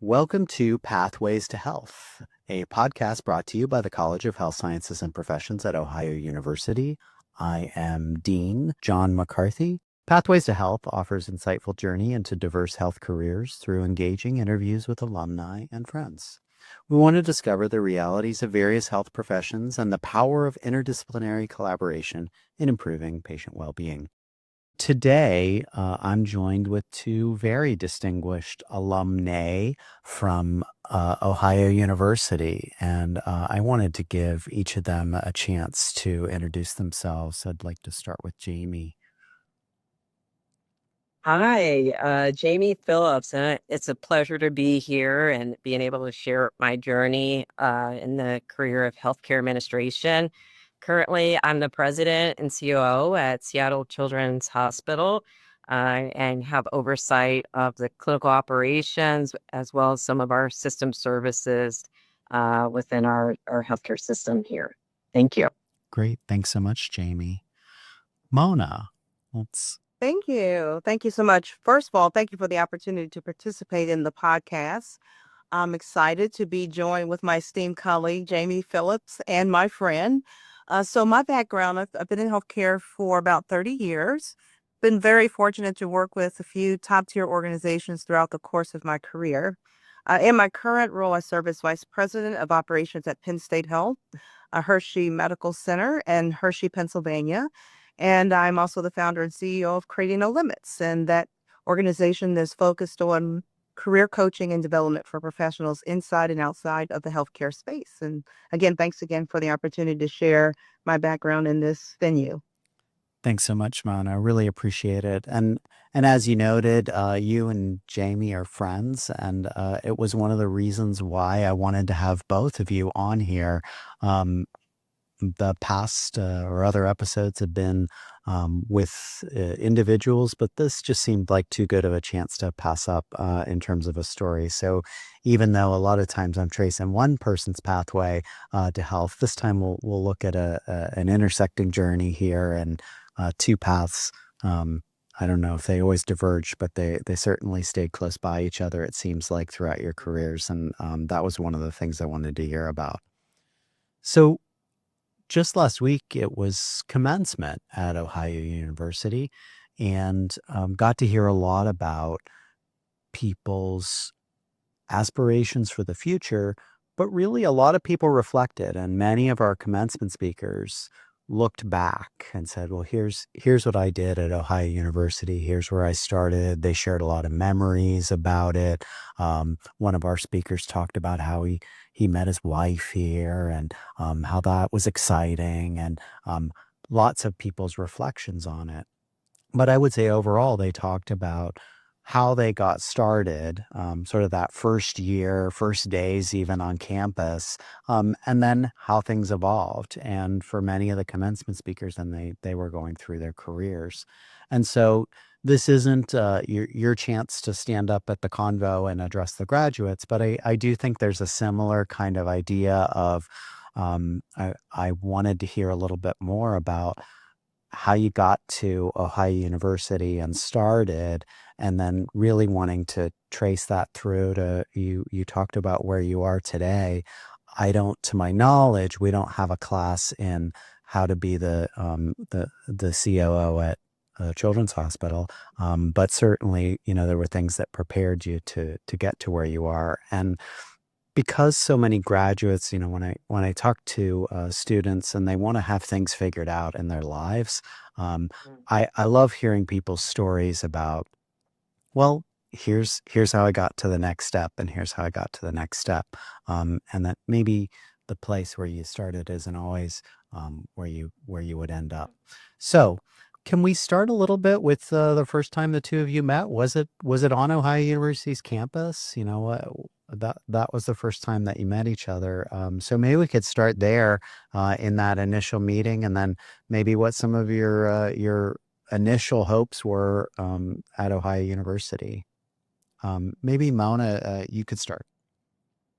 Welcome to Pathways to Health, a podcast brought to you by the College of Health Sciences and Professions at Ohio University. I am Dean John McCarthy. Pathways to Health offers insightful journey into diverse health careers through engaging interviews with alumni and friends. We want to discover the realities of various health professions and the power of interdisciplinary collaboration in improving patient well-being. Today, I'm joined with two very distinguished alumni from Ohio University, and I wanted to give each of them a chance to introduce themselves. I'd like to start with Jamie. Hi, Jamie Phillips. It's a pleasure to be here and being able to share my journey in the career of healthcare administration. Currently, I'm the president and COO at Seattle Children's Hospital and have oversight of the clinical operations as well as some of our system services within our healthcare system here. Thank you. Great. Thanks so much, Jamie. Mona, let's. Thank you. Thank you so much. First of all, thank you for the opportunity to participate in the podcast. I'm excited to be joined with my esteemed colleague, Jamie Phillips, and my friend. So my background, I've been in healthcare for about 30 years. Been very fortunate to work with a few top tier organizations throughout the course of my career. In my current role, I serve as Vice President of Operations at Penn State Health, Hershey Medical Center in Hershey, Pennsylvania. And I'm also the founder and CEO of Creating No Limits. And that organization is focused on career coaching and development for professionals inside and outside of the healthcare space. And again, thanks again for the opportunity to share my background in this venue. Thanks so much, Mona. I really appreciate it. And as you noted, you and Jamie are friends, and it was one of the reasons why I wanted to have both of you on here. The past or other episodes have been with individuals, but this just seemed like too good of a chance to pass up in terms of a story. So even though a lot of times I'm tracing one person's pathway to health, this time we'll look at an intersecting journey here and two paths. I don't know if they always diverged, but they certainly stayed close by each other, it seems like, throughout your careers. And that was one of the things I wanted to hear about. So just last week, it was commencement at Ohio University, and got to hear a lot about people's aspirations for the future, but really a lot of people reflected, and many of our commencement speakers looked back and said, well, here's what I did at Ohio University. Here's where I started. They shared a lot of memories about it. One of our speakers talked about how he met his wife here and how that was exciting, and lots of people's reflections on it. But I would say overall, they talked about how they got started, sort of that first year, first days even on campus, and then how things evolved. And for many of the commencement speakers, then they were going through their careers. And so this isn't your chance to stand up at the convo and address the graduates, but I do think there's a similar kind of idea of I wanted to hear a little bit more about how you got to Ohio University and started, and then really wanting to trace that through to you talked about where you are today. To my knowledge, we don't have a class in how to be the COO at Children's Hospital, but certainly, there were things that prepared you to get to where you are. And because so many graduates, when I talk to students and they want to have things figured out in their lives, I love hearing people's stories about, well, here's how I got to the next step, and here's how I got to the next step, and that maybe the place where you started isn't always where you would end up. So, can we start a little bit with the first time the two of you met? Was it on Ohio University's campus? That was the first time that you met each other. So maybe we could start there in that initial meeting, and then maybe what some of your initial hopes were at Ohio University. Maybe Mona, you could start.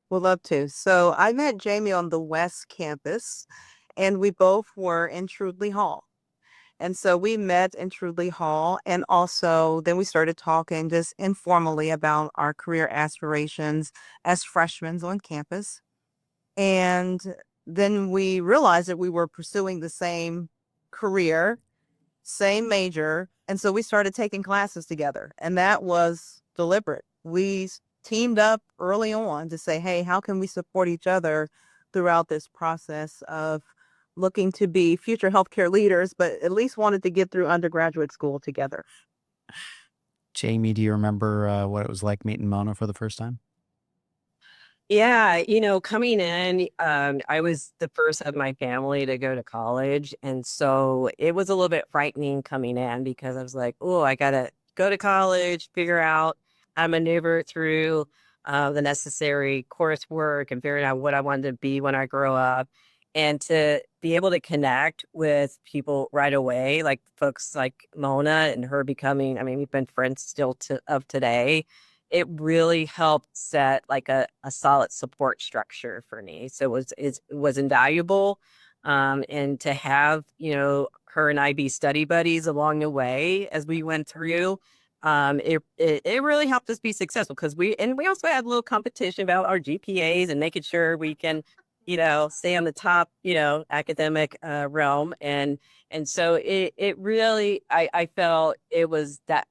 Would love to. So I met Jamie on the West Campus, and we both were in Trudley Hall. And so we met in Trudley Hall. And also, then we started talking just informally about our career aspirations as freshmen on campus. And then we realized that we were pursuing the same career, same major. And so we started taking classes together. And that was deliberate. We teamed up early on to say, hey, how can we support each other throughout this process of looking to be future healthcare leaders, but at least wanted to get through undergraduate school together. Jamie, do you remember what it was like meeting Mona for the first time? Yeah, coming in, I was the first of my family to go to college. And so it was a little bit frightening coming in because I was like, oh, I got to go to college, figure out, I maneuver through the necessary coursework and figuring out what I wanted to be when I grow up. And to be able to connect with people right away, like folks like Mona and her becoming, I mean, we've been friends still of today. It really helped set like a solid support structure for me. So it was invaluable. And to have, her and I be study buddies along the way as we went through, it really helped us be successful because we also had a little competition about our GPAs and making sure we can, stay on the top, academic realm. And so it really I felt it was that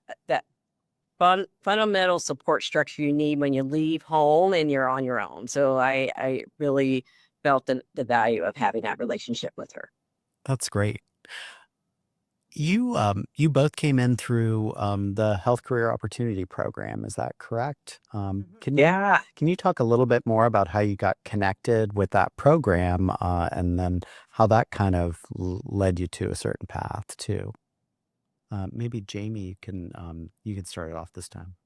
fundamental support structure you need when you leave home and you're on your own. So I really felt the value of having that relationship with her. That's great. You both came in through the Health Career Opportunity Program. Is that correct? Yeah. Can you talk a little bit more about how you got connected with that program, and then how that kind of led you to a certain path too? Maybe Jamie, you can start it off this time.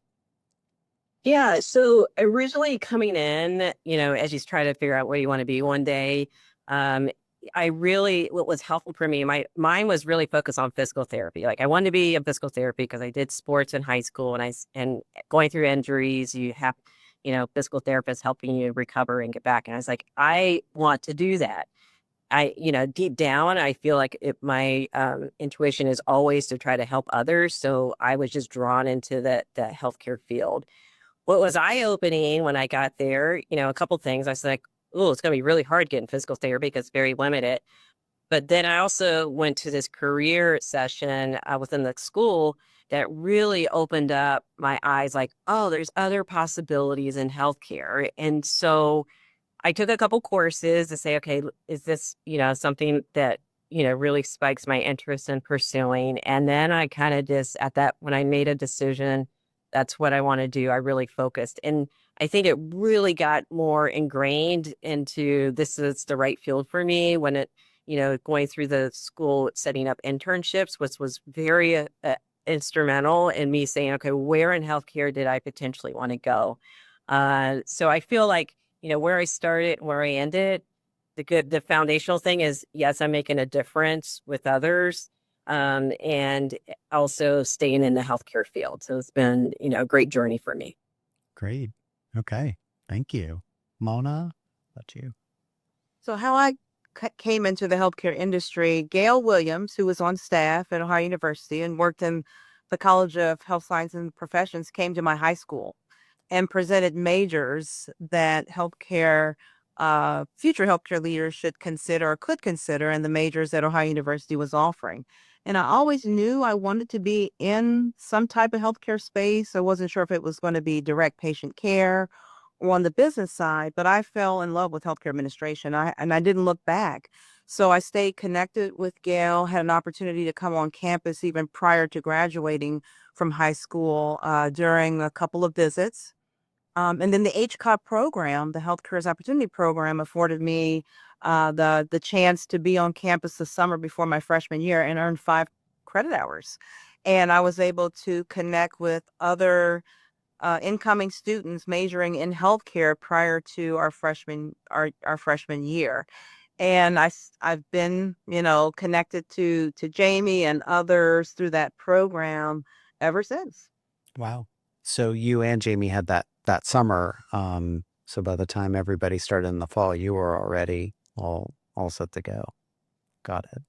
Yeah. So originally coming in, as you try to figure out where you want to be one day, um, what was helpful for me, my mine was really focused on physical therapy. Like I wanted to be a physical therapy because I did sports in high school and going through injuries, you have, physical therapists helping you recover and get back. And I was like, I want to do that. Deep down, I feel like my intuition is always to try to help others. So I was just drawn into the healthcare field. What was eye-opening when I got there, a couple things. I was like, oh, it's going to be really hard getting physical therapy because it's very limited. But then I also went to this career session within the school that really opened up my eyes like, oh, there's other possibilities in healthcare. And so I took a couple courses to say, okay, is this, something that, really spikes my interest in pursuing? And then I kind of just when I made a decision, that's what I want to do. I really focused. And I think it really got more ingrained into this is the right field for me when going through the school, setting up internships, which was very instrumental in me saying, okay, where in healthcare did I potentially want to go? So I feel like, where I started and where I ended, the foundational thing is, yes, I'm making a difference with others, and also staying in the healthcare field. So it's been, a great journey for me. Great. Okay. Thank you. Mona, about you. So, how I came into the healthcare industry, Gail Williams, who was on staff at Ohio University and worked in the College of Health Science and Professions, came to my high school and presented majors that future healthcare leaders should consider or could consider in the majors that Ohio University was offering. And I always knew I wanted to be in some type of healthcare space. I wasn't sure if it was going to be direct patient care or on the business side, but I fell in love with healthcare administration. I didn't look back. So I stayed connected with Gail, had an opportunity to come on campus even prior to graduating from high school during a couple of visits. And then the HCOP program, the Health Careers Opportunity Program, afforded me the chance to be on campus the summer before my freshman year and earn 5 credit hours. And I was able to connect with other incoming students majoring in healthcare prior to our freshman year. And I've been, connected to Jamie and others through that program ever since. Wow. So you and Jamie had that summer. So by the time everybody started in the fall, you were already all set to go. Got it.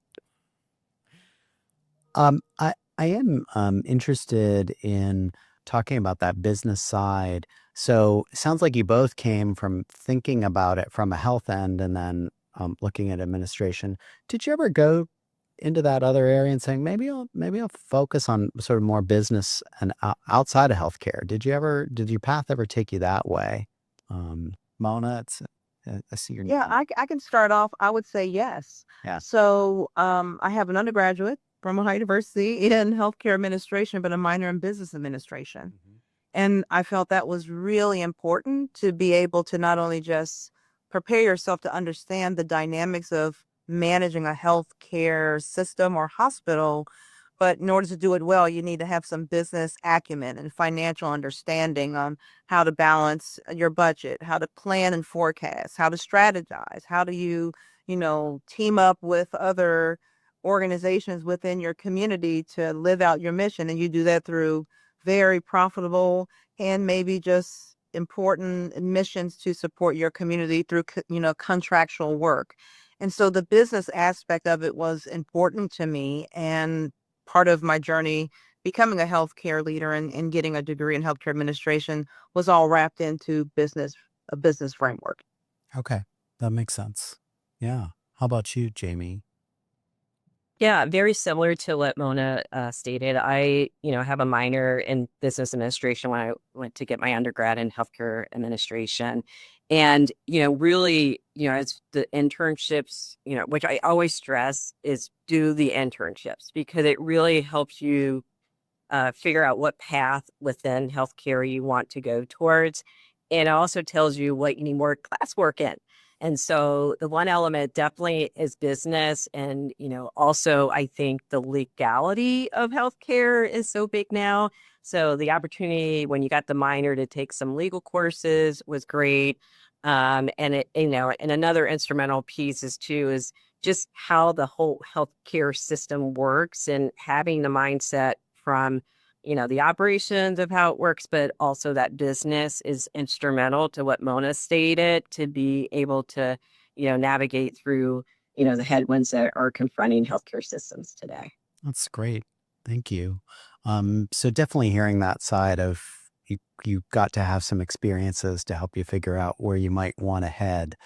I am interested in talking about that business side. So it sounds like you both came from thinking about it from a health end and then looking at administration. Did you ever go into that other area and saying maybe I'll focus on sort of more business and outside of healthcare? Did your path ever take you that way? Mona, I see your Yeah, I can start off. I would say yes. yeah. So I have an undergraduate from Ohio University in healthcare administration, but a minor in business administration. Mhm. And I felt that was really important to be able to not only just prepare yourself to understand the dynamics of managing a healthcare system or hospital, but in order to do it well, you need to have some business acumen and financial understanding on how to balance your budget, how to plan and forecast, how to strategize, how do you, team up with other organizations within your community to live out your mission. And you do that through very profitable and maybe just important missions to support your community through contractual work. And so the business aspect of it was important to me and part of my journey becoming a healthcare leader and getting a degree in healthcare administration was all wrapped into a business framework. Okay, that makes sense. Yeah. How about you, Jamie? Yeah, very similar to what Mona stated. Have a minor in business administration when I went to get my undergrad in healthcare administration. And, really, as the internships, which I always stress is do the internships because it really helps you figure out what path within healthcare you want to go towards. And it also tells you what you need more classwork in. And so the one element definitely is business. And, also I think the legality of healthcare is so big now. So the opportunity when you got the minor to take some legal courses was great. And another instrumental piece is too is just how the whole healthcare system works and having the mindset from the operations of how it works, but also that business is instrumental to what Mona stated to be able to navigate through the headwinds that are confronting healthcare systems today. That's great. Thank you. So definitely hearing that side of you got to have some experiences to help you figure out where you might want to head.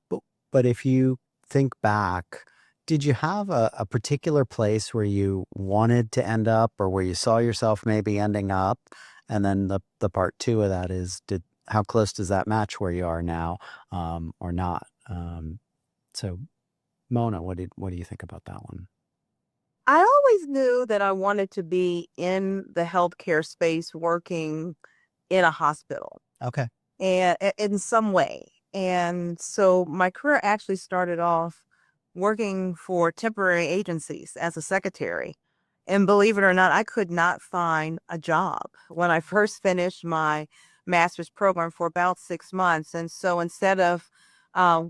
But but if you think back, did you have a particular place where you wanted to end up or where you saw yourself maybe ending up? And then the part two of that is did how close does that match where you are now, or not? So Mona, what do you think about that one? I always knew that I wanted to be in the healthcare space working in a hospital Okay. and in some way. And so my career actually started off working for temporary agencies as a secretary. And believe it or not, I could not find a job when I first finished my master's program for about 6 months. And so instead of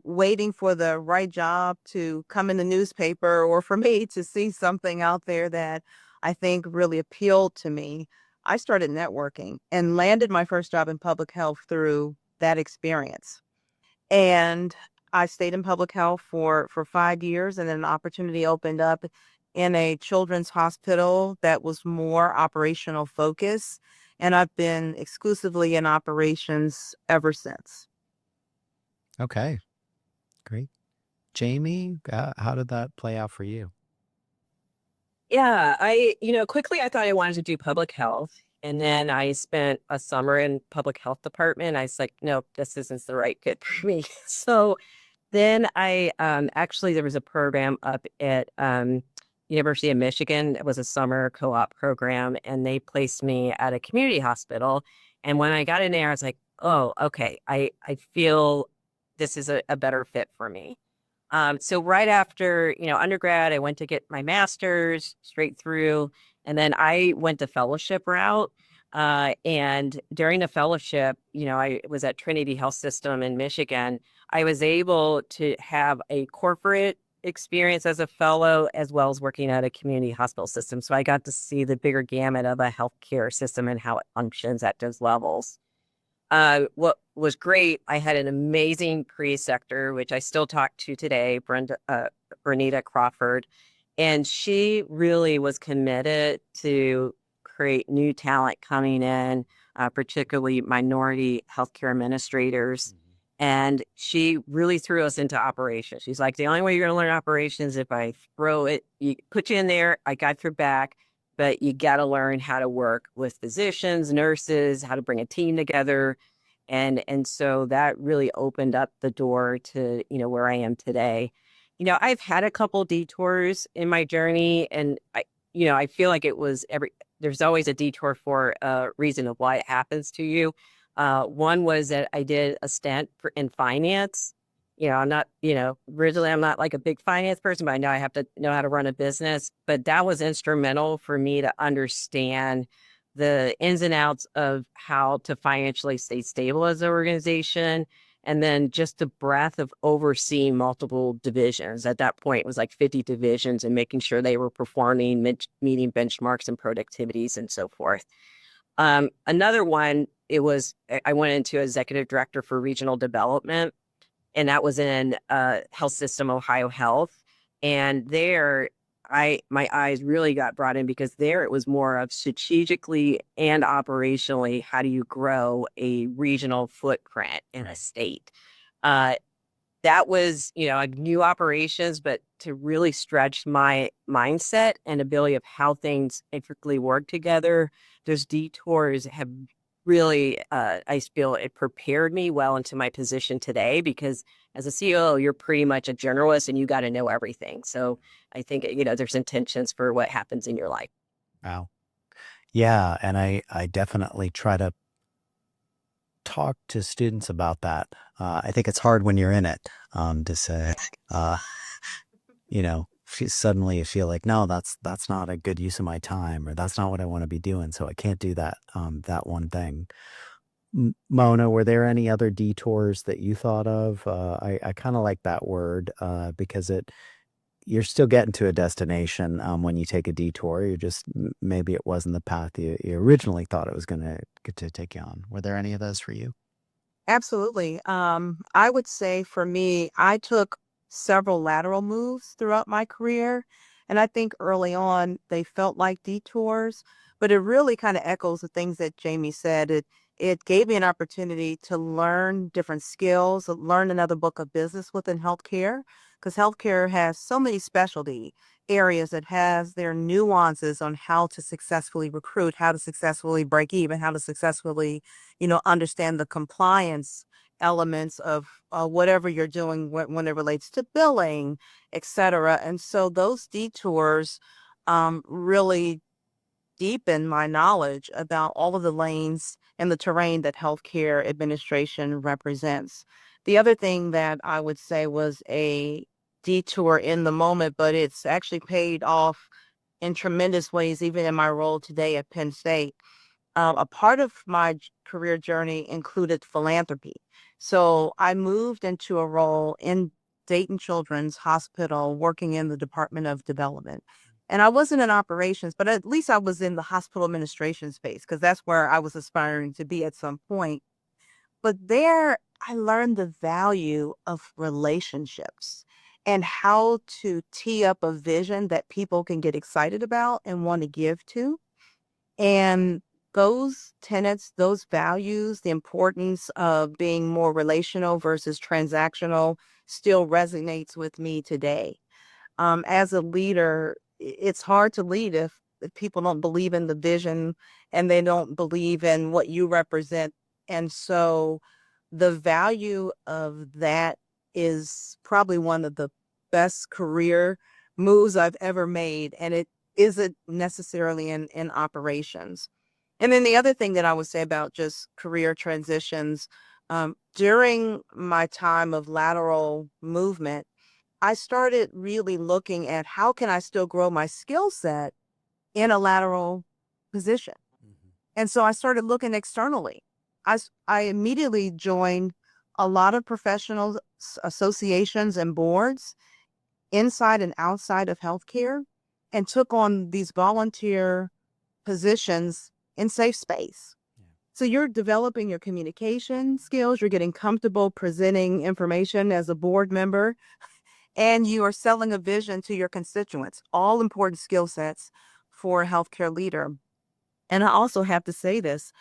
waiting for the right job to come in the newspaper or for me to see something out there that I think really appealed to me, I started networking and landed my first job in public health through that experience. And I stayed in public health for 5 years, and then an opportunity opened up in a children's hospital that was more operational focus. And I've been exclusively in operations ever since. Okay. Great. Jamie, how did that play out for you? Yeah, quickly I thought I wanted to do public health. And then I spent a summer in public health department. I was like, nope, this isn't the right fit for me. So then I actually there was a program up at University of Michigan. It was a summer co-op program, and they placed me at a community hospital. And when I got in there, I was like, oh, okay, I feel this is a better fit for me. So right after, undergrad, I went to get my master's straight through, and then I went the fellowship route. And during the fellowship, I was at Trinity Health System in Michigan. I was able to have a corporate experience as a fellow as well as working at a community hospital system. So I got to see the bigger gamut of a healthcare system and how it functions at those levels. What was great, I had an amazing pre-sector, which I still talk to today, Bernita Crawford. And she really was committed to create new talent coming in, particularly minority healthcare administrators. And she really threw us into operations. She's like, the only way you're going to learn operations if I throw it, you put you in there. I got your back, but you got to learn how to work with physicians, nurses, how to bring a team together. And so that really opened up the door to, where I am today. I've had a couple detours in my journey, and I feel like there's always a detour for a reason of why it happens to you. One was that I did a stint in finance. I'm not, originally I'm not like a big finance person, but I know I have to know how to run a business. But that was instrumental for me to understand the ins and outs of how to financially stay stable as an organization. And then just the breadth of overseeing multiple divisions. At that point, it was like 50 divisions and making sure they were performing, meeting benchmarks and productivities and so forth. Another one, I went into executive director for regional development, and that was in Health System Ohio Health. And there, my eyes really got brought in because there it was more of strategically and operationally, how do you grow a regional footprint in a state? Uh, that was, new operations, but to really stretch my mindset and ability of how things intricately work together, those detours have really, I feel it prepared me well into my position today because as a CEO, you're pretty much a generalist and you got to know everything. So I think, there's intentions for what happens in your life. Wow. Yeah, and I definitely try to talk to students about that. I think it's hard when you're in it, to say, uh, suddenly you feel like, no, that's not a good use of my time, or that's not what I want to be doing, so I can't do that one thing. Mona, were there any other detours that you thought of? I kind of like that word because you're still getting to a destination when you take a detour. You're just maybe it wasn't the path you originally thought it was going to take you on. Were there any of those for you? Absolutely. I would say for me, I took several lateral moves throughout my career. And I think early on they felt like detours, but it really kind of echoes the things that Jamie said. It gave me an opportunity to learn different skills, learn another book of business within healthcare, because healthcare has so many specialty areas that has their nuances on how to successfully recruit, how to successfully break even, how to successfully understand the compliance elements of whatever you're doing when it relates to billing, et cetera. And so those detours really deepen my knowledge about all of the lanes and the terrain that healthcare administration represents. The other thing that I would say was a detour in the moment, but it's actually paid off in tremendous ways, even in my role today at Penn State. A part of my career journey included philanthropy. So I moved into a role in Dayton Children's Hospital working in the Department of Development. And I wasn't in operations, but at least I was in the hospital administration space because that's where I was aspiring to be at some point. But there, I learned the value of relationships and how to tee up a vision that people can get excited about and want to give to. And those tenets, those values, the importance of being more relational versus transactional still resonates with me today. As a leader, it's hard to lead if people don't believe in the vision and they don't believe in what you represent. And so the value of that is probably one of the best career moves I've ever made. And it isn't necessarily in operations. And then the other thing that I would say about just career transitions, during my time of lateral movement, I started really looking at how can I still grow my skill set in a lateral position. And so I started looking externally. I immediately joined a lot of professional associations and boards inside and outside of healthcare and took on these volunteer positions in safe space. So you're developing your communication skills, you're getting comfortable presenting information as a board member, and you are selling a vision to your constituents, all important skill sets for a healthcare leader. And I also have to say this,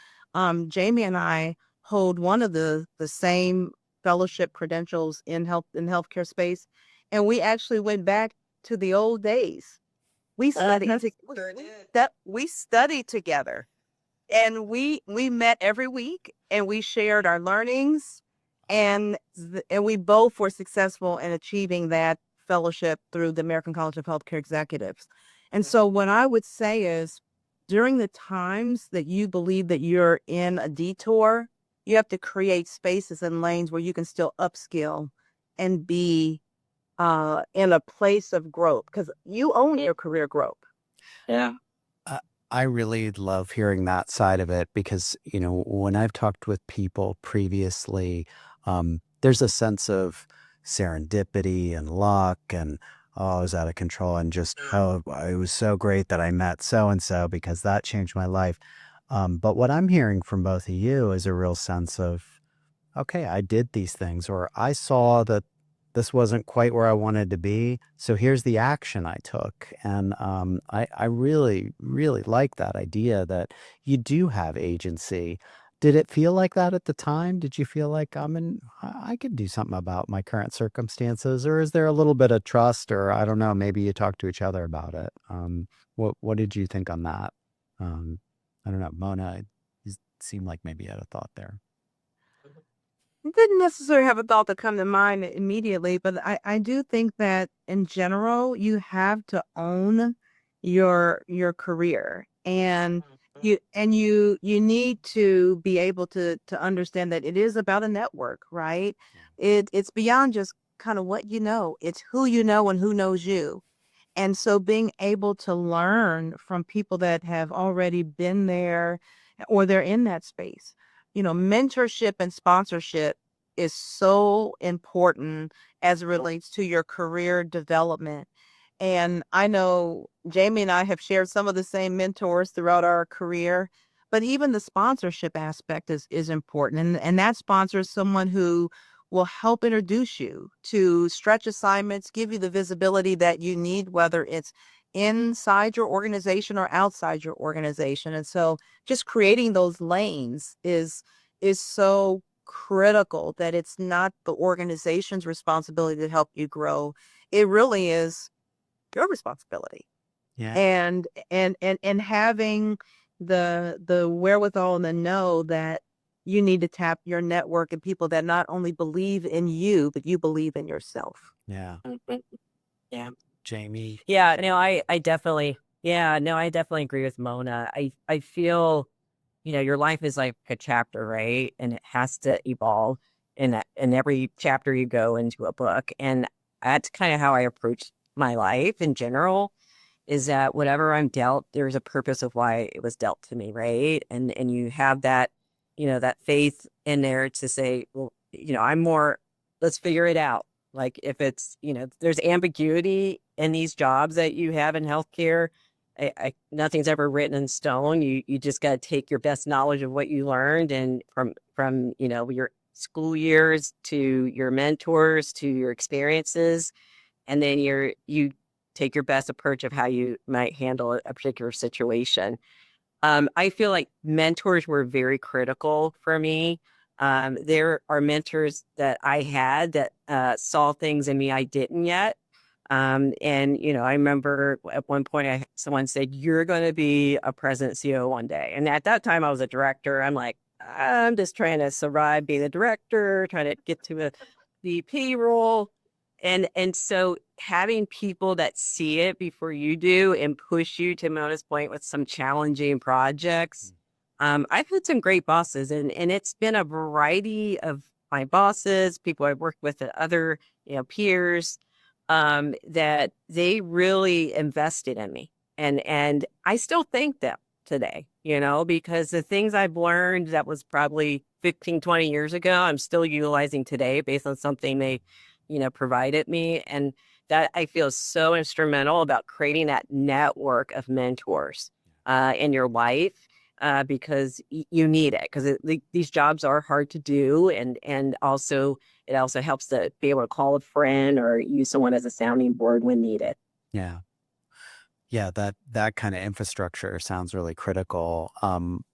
Jamie and I hold one of the same fellowship credentials in healthcare space, and we actually went back to the old days. We studied that we studied together, and we met every week, and we shared our learnings, and and we both were successful in achieving that fellowship through the American College of Healthcare Executives. And so what I would say is, during the times that you believe that you're in a detour, you have to create spaces and lanes where you can still upskill and be in a place of growth, because you own your career growth. Yeah. Uh, I really love hearing that side of it because, when I've talked with people previously, there's a sense of serendipity and luck and, oh, I was out of control and just, oh, it was so great that I met so and so because that changed my life. But what I'm hearing from both of you is a real sense of, okay, I did these things, or I saw that this wasn't quite where I wanted to be. So here's the action I took. And I really, really like that idea that you do have agency. Did it feel like that at the time? Did you feel like I could do something about my current circumstances? Or is there a little bit of trust, or I don't know, maybe you talk to each other about it? What did you think on that? Um, I don't know, Mona, you seemed like maybe you had a thought there. Didn't necessarily have a thought to come to mind immediately, but I do think that in general, you have to own your career, and you need to be able to understand that it is about a network, right? It's beyond just kind of what you know. It's who you know and who knows you. And so being able to learn from people that have already been there or they're in that space, mentorship and sponsorship is so important as it relates to your career development. And I know Jamie and I have shared some of the same mentors throughout our career, but even the sponsorship aspect is important. And that sponsor is someone who will help introduce you to stretch assignments, give you the visibility that you need, whether it's inside your organization or outside your organization. And so just creating those lanes is so critical, that it's not the organization's responsibility to help you grow. It really is your responsibility. Yeah. And having the wherewithal and the know that you need to tap your network and people that not only believe in you, but you believe in yourself. Yeah. Yeah. Jamie. Yeah, no, I definitely, yeah, no, I definitely agree with Mona. I feel, your life is like a chapter, right? And it has to evolve in every chapter you go into a book. And that's kind of how I approach my life in general, is that whatever I'm dealt, there's a purpose of why it was dealt to me, right? And you have that, that faith in there to say, well, I'm more, let's figure it out. Like if it's, there's ambiguity in these jobs that you have in healthcare. Nothing's ever written in stone. You just got to take your best knowledge of what you learned, and from your school years to your mentors to your experiences, and then you take your best approach of how you might handle a particular situation. I feel like mentors were very critical for me. There are mentors that I had that saw things in me I didn't yet. And I remember at one point someone said, "You're going to be a president CEO one day." And at that time I was a director. I'm like, I'm just trying to survive being a director, trying to get to a VP role. And so having people that see it before you do and push you, to Mona's point, with some challenging projects. I've had some great bosses, and it's been a variety of my bosses, people I've worked with at other, peers, that they really invested in me. And I still thank them today, because the things I've learned that was probably 15, 20 years ago, I'm still utilizing today based on something they, provided me. And that I feel is so instrumental about creating that network of mentors in your life. because you need it because these jobs are hard to do, and also it also helps to be able to call a friend or use someone as a sounding board when needed. Yeah. Yeah, that kind of infrastructure sounds really critical.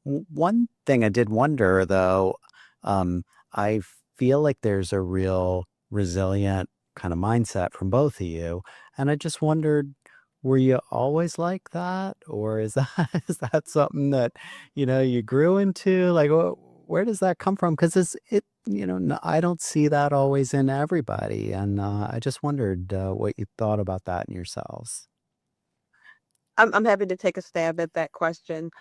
One thing I did wonder though, um, I feel like there's a real resilient kind of mindset from both of you, and I just wondered, were you always like that, or is that is that something that you grew into? Like, where does that come from? Because I don't see that always in everybody, and I just wondered what you thought about that in yourselves. I'm happy to take a stab at that question.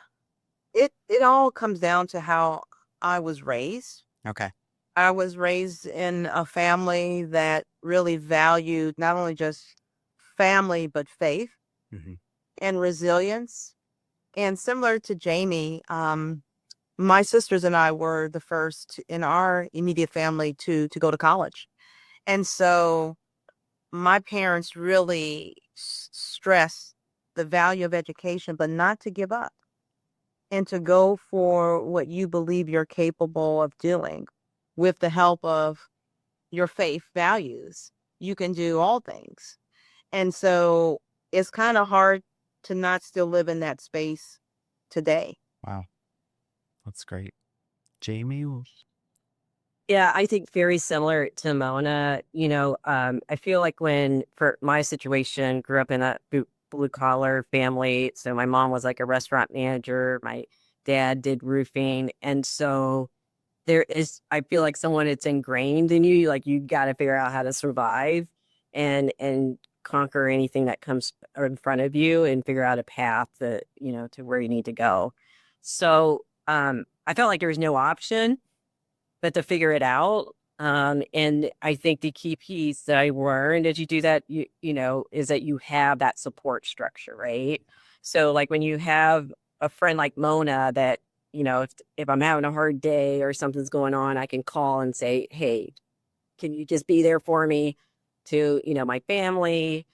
It all comes down to how I was raised. Okay. I was raised in a family that really valued not only just family, but faith Hmm. and resilience. And similar to Jamie, my sisters and I were the first in our immediate family to go to college. And so my parents really stress the value of education, but not to give up and to go for what you believe you're capable of doing with the help of your faith values. You can do all things. And so it's kind of hard to not still live in that space today. Wow, that's great. Jamie? Yeah, I think very similar to Mona. I feel like when for my situation, grew up in a blue collar family. So my mom was like a restaurant manager. My dad did roofing, and so I feel like someone it's ingrained in you. Like you got to figure out how to survive and conquer anything that comes in front of you and figure out a path that to where you need to go. So I felt like there was no option but to figure it out. And I think the key piece that I learned as you do that, is that you have that support structure, right? So like when you have a friend like Mona that, if I'm having a hard day or something's going on, I can call and say, hey, can you just be there for me to, my family?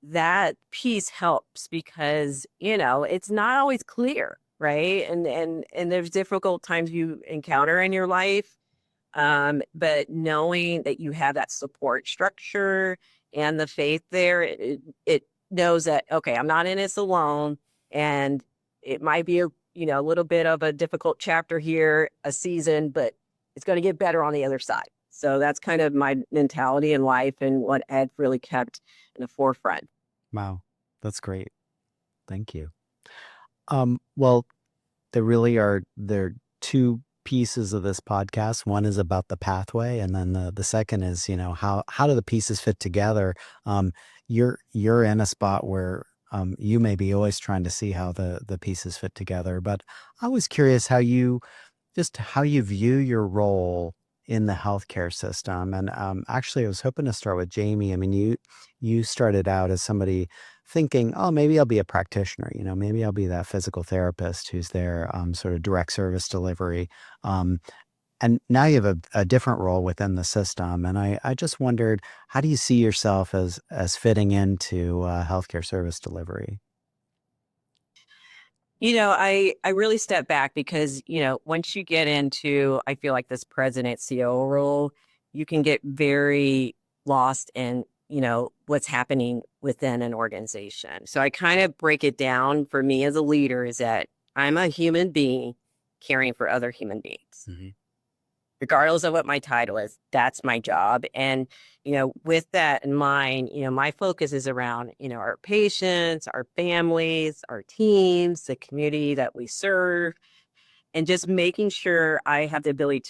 That piece helps because, it's not always clear, right? And there's difficult times you encounter in your life but knowing that you have that support structure and the faith there, it knows that, okay, I'm not in this alone. And it might be a little bit of a difficult chapter here, a season, but it's going to get better on the other side. So that's kind of my mentality in life and what Ed really kept in the forefront. Wow, that's great. Thank you. Well, there are two pieces of this podcast. One is about the pathway, and then the second is, how do the pieces fit together? Um, you're in a spot where you may be always trying to see how the pieces fit together, but I was curious how you view your role in the healthcare system. And actually, I was hoping to start with Jamie. I mean, you started out as somebody thinking, oh, maybe I'll be a practitioner. Maybe I'll be that physical therapist who's there, sort of direct service delivery. Um, and now you have a different role within the system. And I just wondered, how do you see yourself as fitting into healthcare service delivery? I really step back because, once you get into, I feel like this president CEO role, you can get very lost in, what's happening within an organization. So I kind of break it down for me as a leader is that I'm a human being caring for other human beings Hmm. regardless of what my title is. That's my job. And, with that in mind, my focus is around, our patients, our families, our teams, the community that we serve, and just making sure I have the ability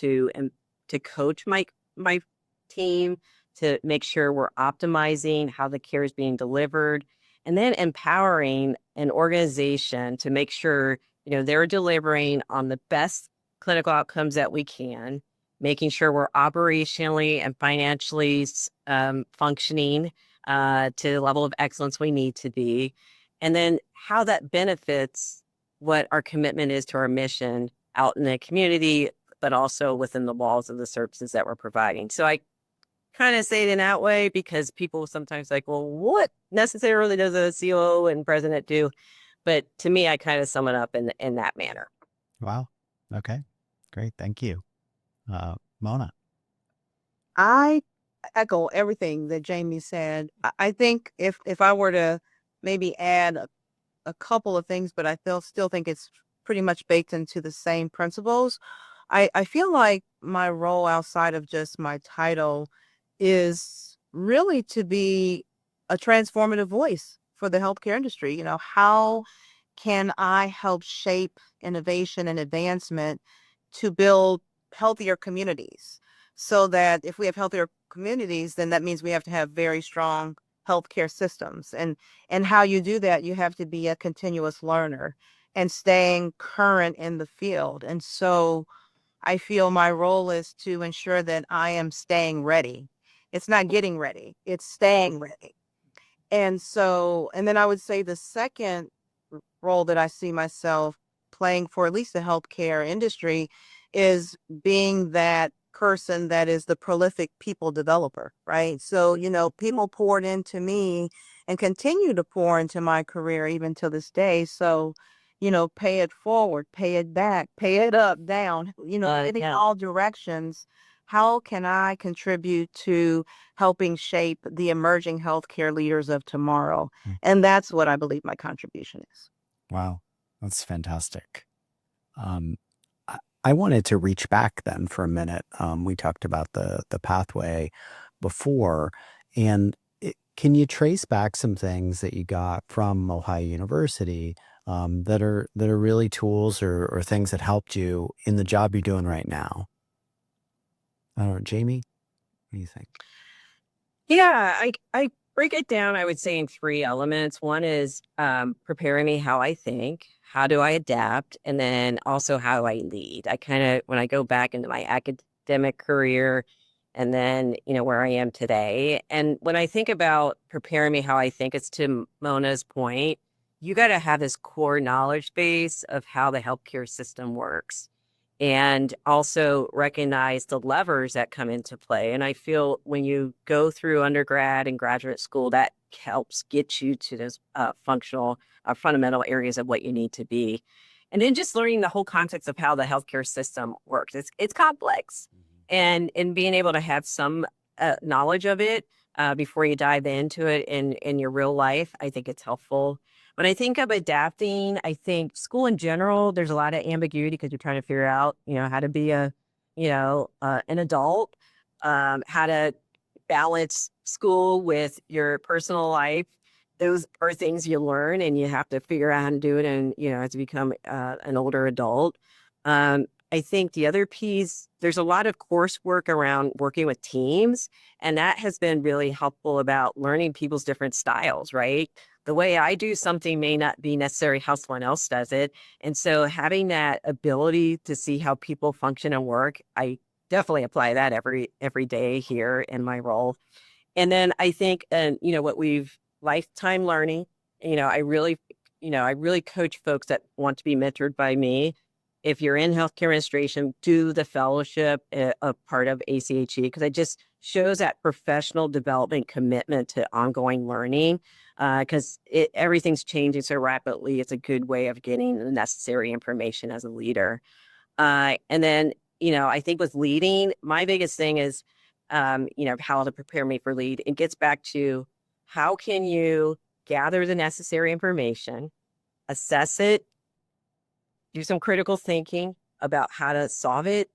to coach my team to make sure we're optimizing how the care is being delivered and then empowering an organization to make sure they're delivering on the best clinical outcomes that we can, making sure we're operationally and financially functioning to the level of excellence we need to be, and then how that benefits what our commitment is to our mission out in the community, but also within the walls of the services that we're providing. So I kind of say it in that way because people sometimes like, well, what necessarily does a COO and president do? But to me, I kind of sum it up in that manner. Wow. Okay. Great. Thank you. Mona. I echo everything that Jamie said. I think if I were to maybe add a couple of things, but I still think it's pretty much baked into the same principles. I feel like my role outside of just my title is really to be a transformative voice for the healthcare industry. You know, how can I help shape innovation and advancement to build healthier communities? So that if we have healthier communities, then that means we have to have very strong healthcare systems. And how you do that, you have to be a continuous learner and staying current in the field. And so I feel my role is to ensure that I am staying ready. It's not getting ready, it's staying ready. And so, and then I would say the second role that I see myself playing for at least the healthcare industry is being that person that is the prolific people developer, right? So, you know, people poured into me and continue to pour into my career even to this day. So, you know, pay it forward, pay it back, pay it up, down, you know, in Yeah. all directions. How can I contribute to helping shape the emerging healthcare leaders of tomorrow? Mm. And that's what I believe my contribution is. Wow. That's fantastic. Um, I wanted to reach back then for a minute. We talked about the pathway before, and can you trace back some things that you got from Ohio University that are really tools or things that helped you in the job you're doing right now? I don't know, Jamie, what do you think? Yeah, I break it down, I would say, in 3 elements. One is, preparing me how I think, how do I adapt, and then also how I lead. I kinda when I go back into my academic career and then, where I am today, and when I think about preparing me how I think, it's to Mona's point, you gotta have this core knowledge base of how the healthcare system works and also recognize the levers that come into play. And I feel when you go through undergrad and graduate school, that helps get you to those functional, fundamental areas of what you need to be. And then just learning the whole context of how the healthcare system works. It's complex, and being able to have some knowledge of it before you dive into it in your real life, I think it's helpful. When I think of adapting, I think school in general, there's a lot of ambiguity because you're trying to figure out, how to be an adult, how to balance school with your personal life. Those are things you learn and you have to figure out how to do it. And, as you become an older adult. I think the other piece, there's a lot of coursework around working with teams, and that has been really helpful about learning people's different styles, right? The way I do something may not be necessarily how someone else does it. And so having that ability to see how people function and work, I definitely apply that every day here in my role. And then I think, and what we've lifetime learning, I really coach folks that want to be mentored by me. If you're in healthcare administration, do the fellowship, a part of ACHE, because it just shows that professional development commitment to ongoing learning. Because everything's changing so rapidly, it's a good way of getting the necessary information as a leader. And then, I think with leading, my biggest thing is, how to prepare me for lead. It gets back to how can you gather the necessary information, assess it, do some critical thinking about how to solve it,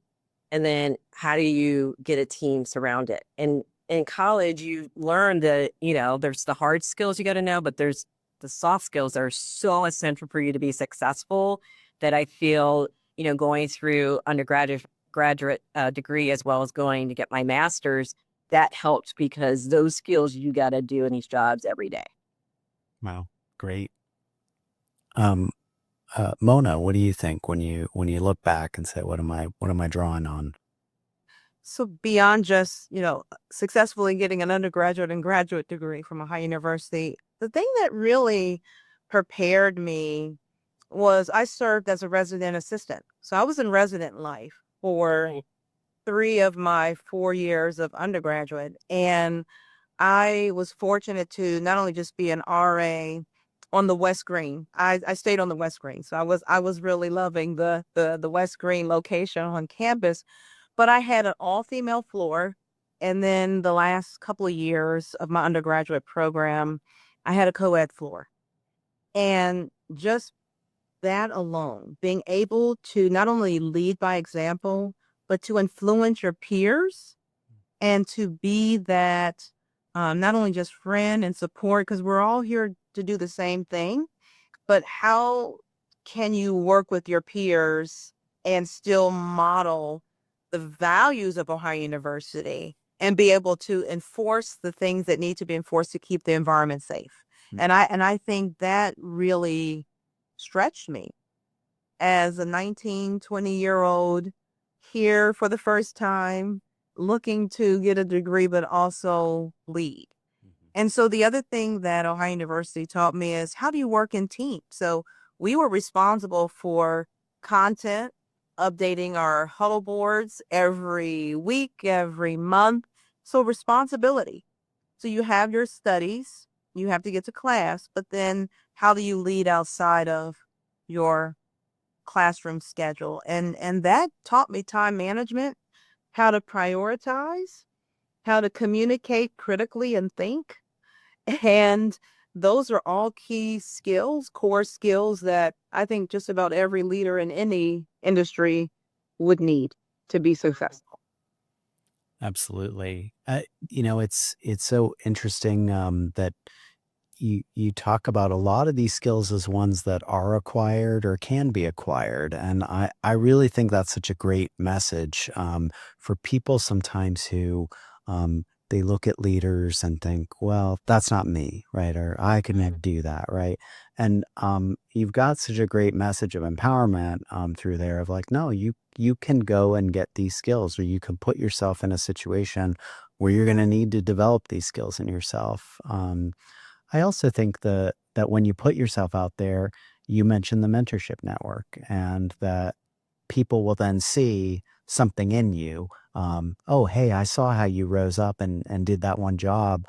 and then how do you get a team surround it? And in college, you learn that, there's the hard skills you got to know, but there's the soft skills that are so essential for you to be successful that I feel, going through graduate degree as well as going to get my master's, that helps because those skills you got to do in these jobs every day. Wow, great. Um, Mona, what do you think when you look back and say, what am I drawing on? So beyond just, you know, successfully getting an undergraduate and graduate degree from a high university, the thing that really prepared me was I served as a resident assistant. So I was in resident life for Right. 3 of my 4 years of undergraduate. And I was fortunate to not only just be an RA on the West Green. I stayed on the West Green, so I was really loving the West Green location on campus. But I had an all female floor, and then the last couple of years of my undergraduate program, I had a co-ed floor, and just that alone, being able to not only lead by example, but to influence your peers and to be that not only just friend and support, because we're all here to do the same thing, but how can you work with your peers and still model the values of Ohio University and be able to enforce the things that need to be enforced to keep the environment safe? And I think that really stretched me as a 19, 20-year-old here for the first time, looking to get a degree, but also lead. And so the other thing that Ohio University taught me is how do you work in teams? So we were responsible for content, updating our huddle boards every week, every month. So responsibility. So you have your studies, you have to get to class, but then how do you lead outside of your classroom schedule? And that taught me time management, how to prioritize, how to communicate critically and think. And those are all key skills, core skills that I think just about every leader in any industry would need to be successful. Absolutely. It's so interesting that you talk about a lot of these skills as ones that are acquired or can be acquired, and I really think that's such a great message for people sometimes who they look at leaders and think, well, that's not me, right? Or I could never do that, right? And you've got such a great message of empowerment through there of like, no, you can go and get these skills, or you can put yourself in a situation where you're going to need to develop these skills in yourself. I also think that when you put yourself out there, you mentioned the mentorship network, and that people will then see something in you. Oh, hey, I saw how you rose up and did that one job.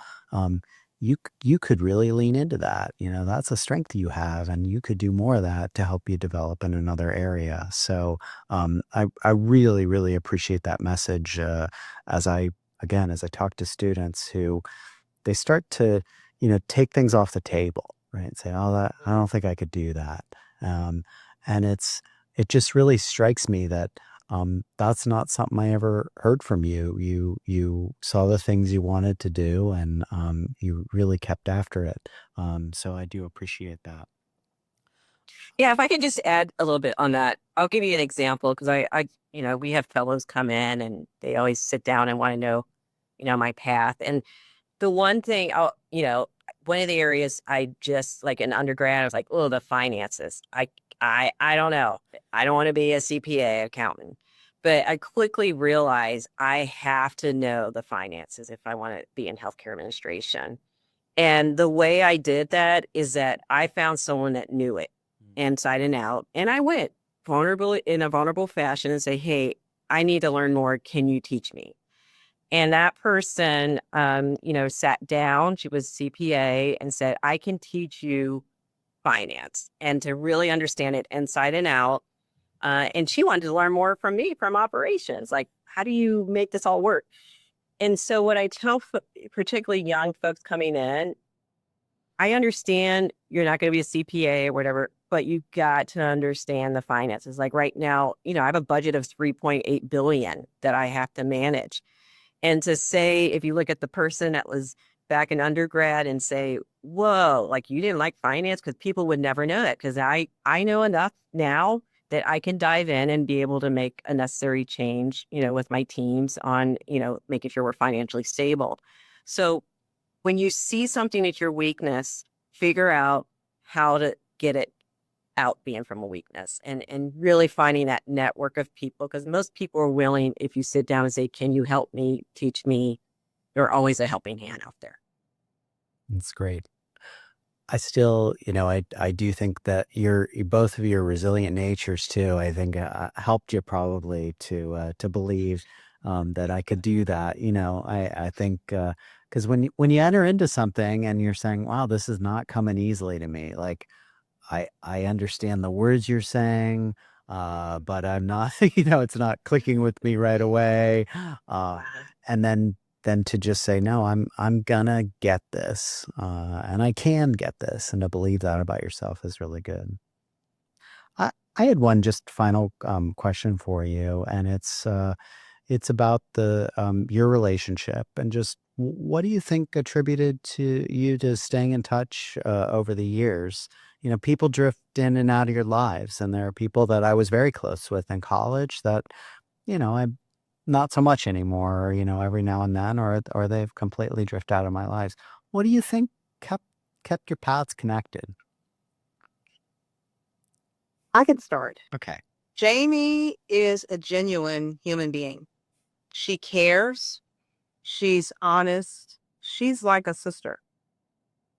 You could really lean into that. That's a strength you have, and you could do more of that to help you develop in another area. So I really, really appreciate that message as I talk to students who they start to, take things off the table, right? And say, "Oh, I don't think I could do that." Um, and it just really strikes me that that's not something I ever heard from you. You saw the things you wanted to do, and you really kept after it. So I do appreciate that. Yeah, if I could just add a little bit on that, I'll give you an example because we have fellows come in and they always sit down and want to know, my path. And the one thing one of the areas I just like in undergrad, I was like, oh, the finances. I don't know. I don't want to be a CPA accountant. But I quickly realized I have to know the finances if I want to be in healthcare administration. And the way I did that is that I found someone that knew it inside and out. And I went vulnerable in a vulnerable fashion and say, hey, I need to learn more. Can you teach me? And that person, sat down. She was CPA and said, I can teach you finance and to really understand it inside and out. And she wanted to learn more from me from operations. Like, how do you make this all work? And so, what I tell particularly young folks coming in, I understand you're not going to be a CPA or whatever, but you've got to understand the finances. Like right now, I have a budget of 3.8 billion that I have to manage. And to say, if you look at the person that was back in undergrad and say, whoa, like you didn't like finance, because people would never know it. Because I know enough now that I can dive in and be able to make a necessary change, with my teams on, making sure we're financially stable. So when you see something that's your weakness, figure out how to get it out being from a weakness and really finding that network of people, because most people are willing, if you sit down and say, can you help me, teach me, you're always a helping hand out there. It's great. I still, I do think that both of your resilient natures too, I think helped you probably to believe that I could do that. I think because when you enter into something and you're saying, "Wow, this is not coming easily to me," like I understand the words you're saying, but I'm not, it's not clicking with me right away. Uh, and then to just say, no, I'm gonna get this, and I can get this, and to believe that about yourself is really good. I had one just final question for you, and it's about the your relationship and just what do you think attributed to you to staying in touch over the years? People drift in and out of your lives, and there are people that I was very close with in college that I'm not so much anymore. Every now and then, or they've completely drifted out of my lives. What do you think kept kept your paths connected? I can start. Okay. Jamie is a genuine human being. She cares. She's honest. She's like a sister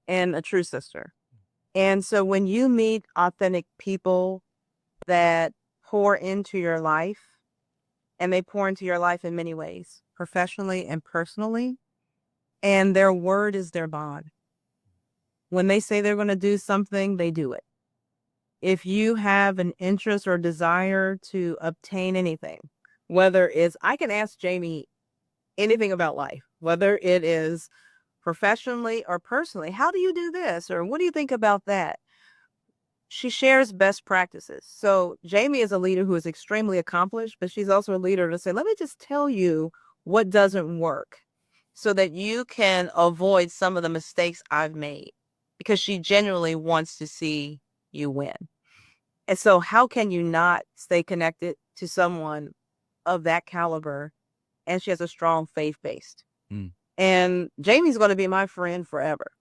and a true sister. And so when you meet authentic people that pour into your life, and they pour into your life in many ways, professionally and personally, and their word is their bond. When they say they're going to do something, they do it. If you have an interest or desire to obtain anything, whether it's, I can ask Jamie anything about life, whether it is professionally or personally, how do you do this? Or what do you think about that? She shares best practices. So Jamie is a leader who is extremely accomplished, but she's also a leader to say, let me just tell you what doesn't work so that you can avoid some of the mistakes I've made, because she genuinely wants to see you win. And so how can you not stay connected to someone of that caliber? And she has a strong faith based. Mm. And Jamie's going to be my friend forever.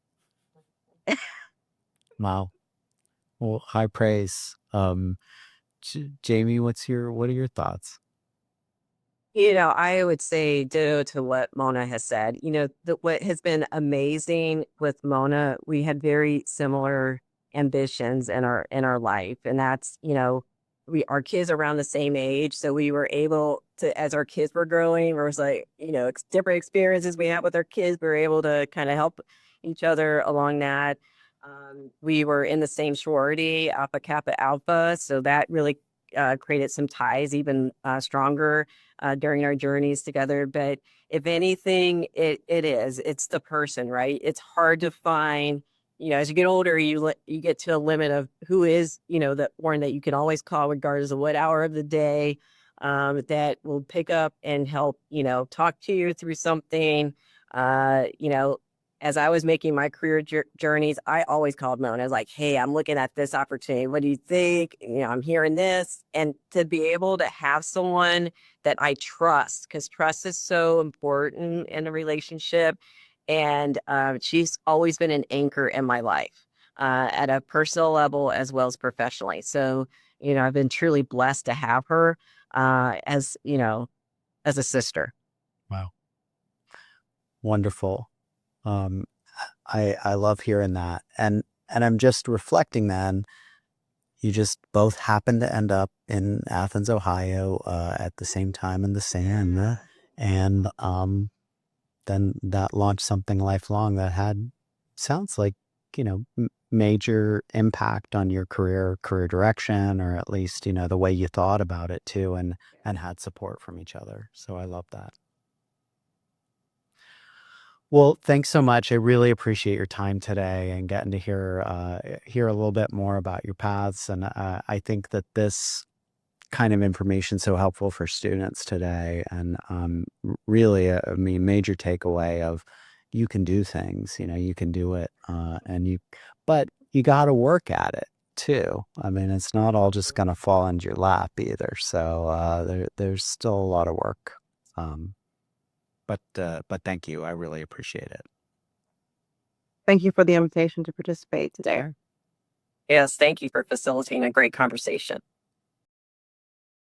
Wow. Well, high praise. Jamie, what are your thoughts? I would say ditto to what Mona has said. What has been amazing with Mona, we had very similar ambitions in our life, and that's our kids are around the same age, so we were able to, as our kids were growing, there was like different experiences we had with our kids. We were able to kind of help each other along that. We were in the same sorority, Alpha Kappa Alpha, so that really created some ties even stronger during our journeys together. But if anything, it's the person, right? It's hard to find. As you get older, you get to a limit of who is the one that you can always call, regardless of what hour of the day, that will pick up and help talk to you through something. Uh, you know, as I was making my career journeys, I always called Mona. I was like, "Hey, I'm looking at this opportunity. What do you think? I'm hearing this." And to be able to have someone that I trust, because trust is so important in a relationship. And she's always been an anchor in my life, at a personal level as well as professionally. So, I've been truly blessed to have her as a sister. Wow. Wonderful. Um, I love hearing that, and I'm just reflecting. Then you just both happened to end up in Athens, Ohio, at the same time in the same, and then that launched something lifelong that had sounds like major impact on your career direction, or at least the way you thought about it too, and had support from each other. So I love that. Well, thanks so much. I really appreciate your time today and getting to hear a little bit more about your paths. And I think that this kind of information is so helpful for students today. And really, I mean, major takeaway of you can do things. You can do it, but you got to work at it too. I mean, it's not all just going to fall into your lap either. So there's still a lot of work. Um, but thank you. I really appreciate it. Thank you for the invitation to participate today. Yes, thank you for facilitating a great conversation.